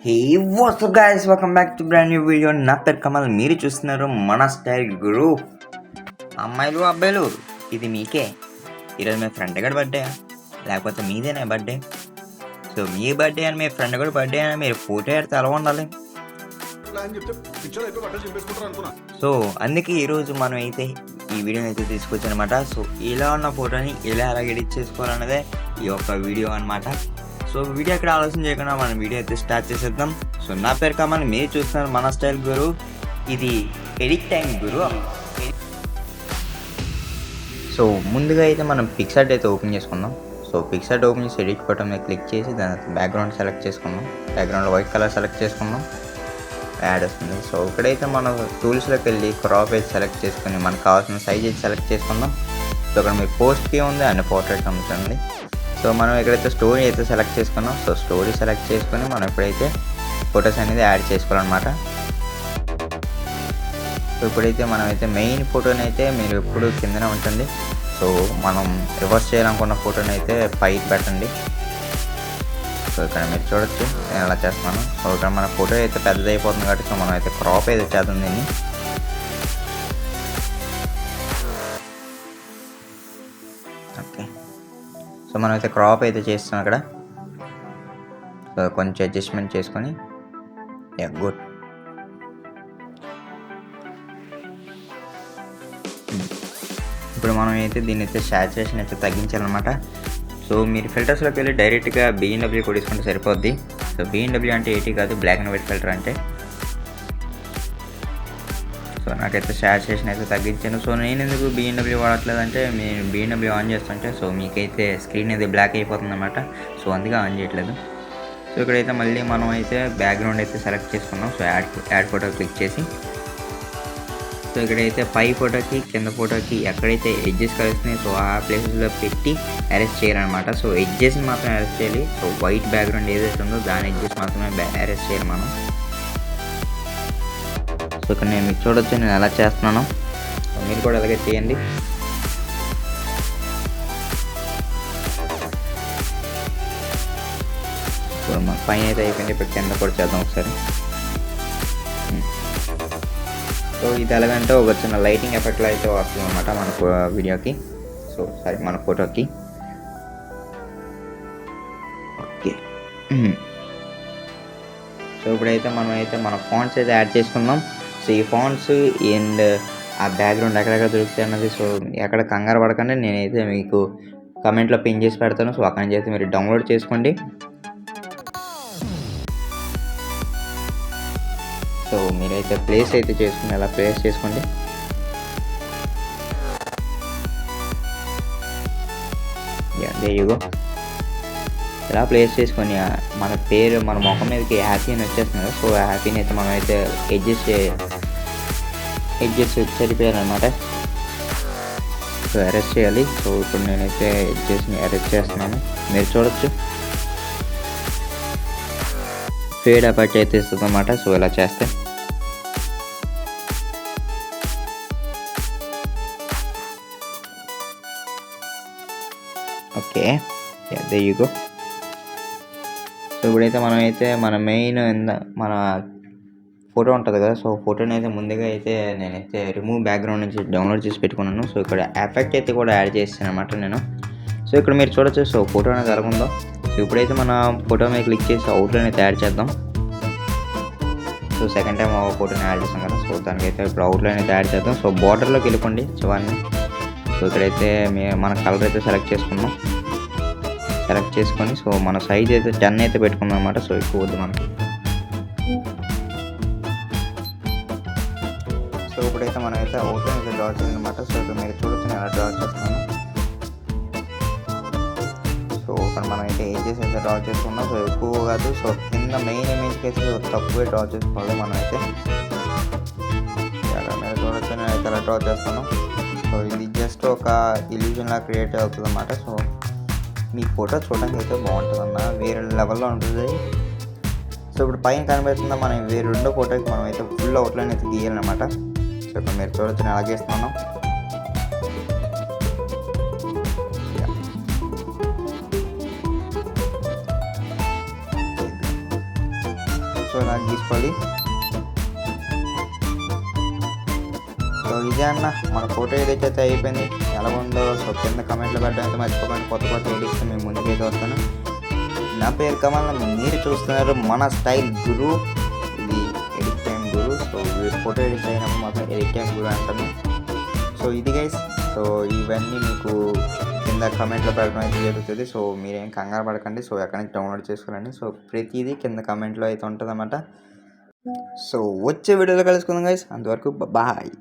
Hey what's guys, welcome back to brand new video. నా పేరు కమల్, మీరు చూస్తున్నారు మన స్టైల్ గురు. అమ్మాయిలు అబ్బాయిలు, ఇది మీకే. ఈరోజు మీ ఫ్రెండ్ గడి బర్త్డే, లేకపోతే మీదేనా బర్త్డే? సో మీ బర్త్డే అని మీ ఫ్రెండ్ గడి బర్త్డే అని మీరు ఫోటో ఎడితే ఎలా ఉండాలి? సో అందుకే ఈరోజు మనం అయితే ఈ వీడియోని అయితే తీసుకొచ్చానమాట. సో ఇలా ఉన్న ఫోటోని ఎలా ఎడిట్ చేసుకోవాలన్నదే ఈ యొక్క వీడియో అనమాట. సో వీడియో ఎక్కడ ఆలోచన చేయకుండా మనం వీడియో అయితే స్టార్ట్ చేసేద్దాం. సో నా పేరు కమల్, మీరు చూస్తున్నారు మన స్టైల్ గురు. ఇది ఎడిట్ టైం గురు. సో ముందుగా అయితే మనం పిక్సార్ట్ అయితే ఓపెన్ చేసుకుందాం. సో పిక్సార్ట్ ఓపెన్ చేసి ఎడిట్ బటన్ మీద క్లిక్ చేసి దాని బ్యాక్గ్రౌండ్ సెలెక్ట్ చేసుకుందాం. బ్యాక్గ్రౌండ్ వైట్ కలర్ సెలెక్ట్ చేసుకుందాం. యాడ్ వస్తుంది. సో ఇక్కడైతే మనం టూల్స్లోకి వెళ్ళి క్రాప్ అయితే సెలెక్ట్ చేసుకుని మనకు కావాల్సిన సైజ్ అయితే సెలెక్ట్ చేసుకుందాం. సో ఇక్కడ మీరు పోస్ట్కి ఉంది అండ్ పోర్ట్రేట్ ఉంటుంది. సో మనం ఎక్కడైతే స్టోరీ అయితే సెలెక్ట్ చేసుకున్నాం. సో స్టోరీ సెలెక్ట్ చేసుకొని మనం ఎప్పుడైతే ఫొటోస్ అనేది యాడ్ చేసుకోవాలన్నమాట. సో ఇప్పుడైతే మనమైతే మెయిన్ ఫోటోని అయితే మీరు ఎప్పుడు కిందనే ఉంటుంది. సో మనం రివర్స్ చేయాలనుకున్న ఫోటోని అయితే పైకి పెట్టండి. సో ఇక్కడ మీరు చూడొచ్చు నేను ఎలా చేస్తున్నాను. సో ఇక్కడ మన ఫోటో అయితే పెద్దది అయిపోతుంది కాబట్టి సో మనం అయితే క్రాప్ అయితే చేద్దాం దీన్ని. ఓకే, సో మనం అయితే క్రాప్ అయితే చేస్తున్నాం అక్కడ. సో కొంచెం అడ్జస్ట్మెంట్ చేసుకొని గుడ్. ఇప్పుడు మనం అయితే దీన్ని అయితే సాచురేషన్ అయితే తగ్గించాలన్నమాట. సో మీరు ఫిల్టర్స్లోకి వెళ్ళి డైరెక్ట్గా బిఎన్డబ్ల్యూ కూడా తీసుకుంటే సరిపోద్ది. సో బిఎన్డబ్ల్యూ అంటే 80 కాదు, బ్లాక్ అండ్ వైట్ ఫిల్టర్ అంటే. సో నాకైతే సాచురేషన్ అయితే తగ్గించాను. సో నేను ఎందుకు బిఎన్డబ్ల్యూ వాడట్లేదు అంటే మీరు బిఎన్డబ్ల్యూ ఆన్ చేస్తుంటే సో మీకైతే స్క్రీన్ అయితే బ్లాక్ అయిపోతుంది అన్నమాట. సో అందుకే ఆన్ చేయట్లేదు. సో ఇక్కడైతే మళ్ళీ మనం అయితే బ్యాక్గ్రౌండ్ అయితే సెలెక్ట్ చేసుకున్నాం. సో యాడ్ ఫోటో క్లిక్ చేసి సో ఇక్కడైతే పై ఫోటోకి కింద ఫోటోకి ఎక్కడైతే ఎడ్జెస్ కలుస్తున్నాయి సో ఆ ప్లేసెస్లో పెట్టి అరెస్ట్ చేయాలన్నమాట. సో ఎడ్జెస్ని మాత్రం అరెస్ట్ చేయాలి. సో వైట్ బ్యాక్గ్రౌండ్ ఏదైతే ఉందో దాని ఎడ్జెస్ మాత్రమే అరెస్ట్ చేయాలి మనం. సో ఇక్కడ నేను మీకు చూడొచ్చు నేను ఎలా చేస్తున్నాను. మీరు కూడా అలాగే చేయండి. సో మన పైన అయితే అయిపోయింది. ఇప్పుడు కింద కూడా చేద్దాం ఒకసారి. సో ఇది ఎలాగంటే ఒక చిన్న లైటింగ్ ఎఫెక్ట్లో అయితే వస్తుంది అనమాట మన వీడియోకి. సో సారీ మన ఫోటోకి. ఓకే, సో ఇప్పుడైతే మనం అయితే మన ఫాంట్స్ అయితే యాడ్ చేసుకుందాం. సో ఈ ఫాంట్స్ అండ్ ఆ బ్యాక్గ్రౌండ్ ఎక్కడెక్కడ దొరుకుతాయి అన్నది సో ఎక్కడ కంగారు పడకండి, నేనైతే మీకు కమెంట్లో పిన్ చేసి పెడతాను. సో అక్కడి నుంచి అయితే మీరు డౌన్లోడ్ చేసుకోండి. సో మీరైతే ప్లేస్ అయితే చేసుకుని అలా ప్లేస్ చేసుకోండి. there you go. ఇలా ప్లేస్ చేసుకొని మన పేరు మన ముఖం మీదకి హ్యాపీ అని వచ్చేస్తుంది కదా. సో హ్యాపీని అయితే మనం అయితే ఎడ్జెస్ సరిపోయారనమాట. సో అరెస్ట్ చేయాలి. సో ఇప్పుడు నేనైతే ఎడ్జెస్ని అరెస్ట్ చేస్తున్నాను. మీరు చూడొచ్చు ఫేడ్ అపాచ్ అయితే ఇస్తుంది అన్నమాట. సో ఇలా చేస్తే okay, there you go. So ఇప్పుడైతే మనమైతే మన మెయిన్ మన ఫోటో ఉంటుంది కదా. సో ఫోటోని అయితే ముందుగా అయితే నేనైతే రిమూవ్ బ్యాక్గ్రౌండ్ నుంచి డౌన్లోడ్ చేసి పెట్టుకున్నాను. సో ఇక్కడ ఎఫెక్ట్ అయితే కూడా యాడ్ చేస్తాను అనమాట నేను. సో ఇక్కడ మీరు చూడొచ్చు సో ఫోటో అనేది ఎలాగుందో. సో ఇప్పుడైతే మన ఫోటో మీద క్లిక్ చేసి అవుట్లైన్ అయితే యాడ్ చేద్దాం. సో సెకండ్ టైం ఫోటోని యాడ్ చేస్తాం కదా. సో దానికైతే ఇప్పుడు అవుట్లైన్ అయితే యాడ్ చేద్దాం. సో బార్డర్లోకి వెళ్ళిపోండి చివరిని. సో ఇక్కడైతే మన కలర్ అయితే సెలెక్ట్ చేసుకున్నాం. సెలెక్ట్ చేసుకొని సో మన సైజ్ అయితే 10 అయితే పెట్టుకున్నాం అనమాట. సో ఎక్కువ వద్దు మనకి. సో ఇప్పుడైతే మనం అయితే అవుట్లైన్ అయితే డ్రా చేయాలన్నమాట. సో ఇక్కడ మీరు చూడొచ్చు నేను ఎలా డ్రా చేస్తున్నాను. సో ఇక్కడ మనం అయితే ఏజెస్ అయితే డ్రా చేసుకున్నాం. సో ఎక్కువ కాదు. సో కింద మెయిన్ ఇమేజ్కి అయితే తక్కువే డ్రా చేసుకోవాలి మనం అయితే. మీరు చూడొచ్చు నేను అయితే ఎలా డ్రా చేస్తాను. సో ఇది జస్ట్ ఒక ఇల్యూజన్ లా క్రియేట్ అవుతుంది అన్నమాట. సో మీ ఫోటో చూడడానికి అయితే బాగుంటుంది అన్న, వేరే లెవెల్లో ఉంటుంది. సో ఇప్పుడు పైన కనిపిస్తుందా మనం వేరే రెండో ఫోటోకి మనం అయితే ఫుల్ అవుట్లైన్ అయితే గీయాలన్నమాట. సో ఇప్పుడు మీరు చూడొచ్చు నేను అలాగే ఇస్తున్నాను. సో ఇలా గీసుకోవాలి. సో ఇదే అన్న మన ఫోటో ఎడిట్ అయితే అయిపోయింది. ఎలా ఉందో సో కింద కమెంట్లో పెట్టడం అయితే మర్చిపోకండి. కొత్త ఎడిట్స్ మేము ముందుకైతే వస్తాను. నా పేరు కమల్, మీరు చూస్తున్నారు మన స్టైల్ గురు. ఇది ఎడిట్ టైం గురు. సో ఫోటో ఎడిట్ అయినప్పుడు మాత్రం ఎడిట్ టైం గురు అంటాను. సో ఇది గైస్. సో ఇవన్నీ మీకు కింద కమెంట్లో పెట్టడం అయితే జరుగుతుంది. సో మీరేం కంగారు పడకండి. సో ఎక్కడి నుంచి డౌన్లోడ్ చేసుకోవాలండి. సో ప్రతిదీ కింద కమెంట్లో అయితే ఉంటుంది అన్నమాట. సో వచ్చే వీడియోలో కలుసుకుందాం గైస్. అంతవరకు బాయ్.